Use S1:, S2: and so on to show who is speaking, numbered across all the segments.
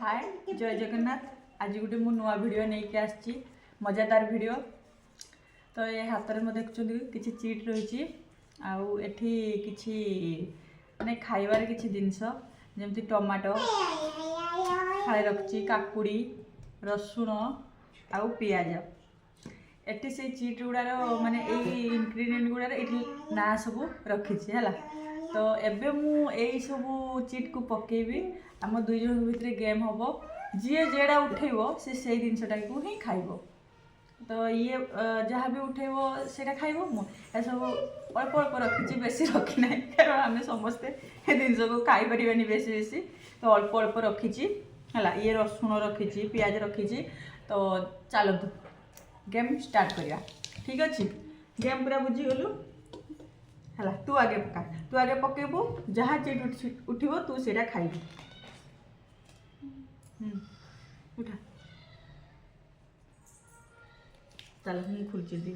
S1: हाय जय जगन्नाथ। आज गोटे मु नुआ वीडियो नहीं के आसी मजादार वीडियो। तो ये हाथ में देखुं किसी चीट रही आउ एठी किछि माने खाइबार किछि जिंस जमती टमाटो फाड़े रखी काकुड़ी रसुण आउ पियाज एटी से चीट गुड़ार माने इनग्रेडिएंट गुड़ार ये ना सब रखी है। तो एबे मु यही सब चीट को पकेबी आम दुई जन भितर गेम हम जी जेड़ा उठेबो से जिनसटा को ही खाइब। तो ये जहाँ भी उठेबो सेटा खाइब। मु सब अल्प अल्प रखी बेसी रखी ना कारण आम समस्ते जिन को खाई पारे बेसी बेसी। तो अल्प अल्प रखी है। ये रसुण रखी पियाज रखी। तो चलतु गेम स्टार्ट करिया। ठीक अच्छे गेम पूरा बुझीगलु है। तू आगे पका तू आगे पकेबू जहाँ चीट उठिबो तू सेटा खाइबू। उठा चल मु खुलची दी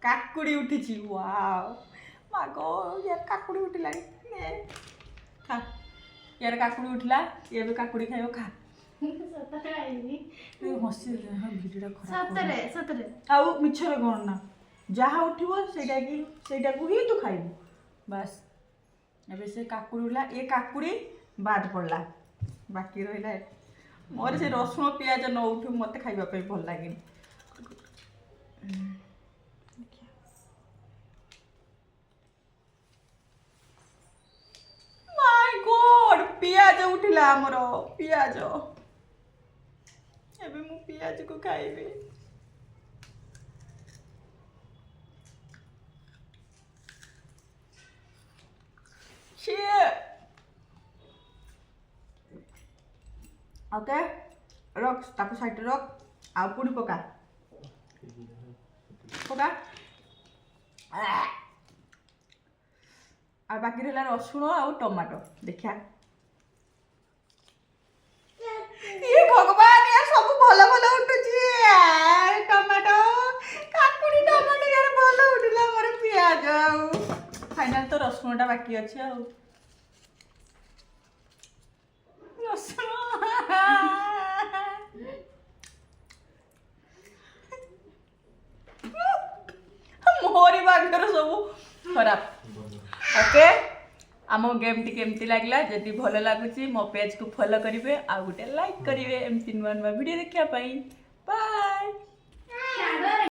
S1: काकुड़ी उठी। वाओ मागो यार काकुड़ी उठिला खा यार काकुड़ी उठिला ये भी काकुड़ी खाइबो खा। हसी भिडियो खराब आउ मिछरे कौन ना जहाँ उठिबो सेटा को ही तू खाइबू बस। अब से काकुड़ी उठला ये काकुड़ी बाद पड़ला बाकी रहा मोर से रसुण पियाज न उठू मत खाइबा पे भल लगे। माय गॉड पियाज उठिला हमर पियाज एबे मु पियाज को खाइबे। ओके रख ताको साइड रख आउ पुणी पका पका आ बाकी रहा रसुण आउ टमाटो देखा। ये भगवान यार सब भल भल उठुची टमाटो काकुड़ी टमाटो यार भल उठिला मोर पियाज आउ फाइनल तो रसुणटा बाकी अच्छे आउ रसुण मोरी बागर सब खराब। ओके आम गेम टी केमती लगला जदि भल लगुच मो पेज को फॉलो करेंगे आ गोटे लाइक करेंगे एमती नुआ नुआ वीडियो देखा। बाय।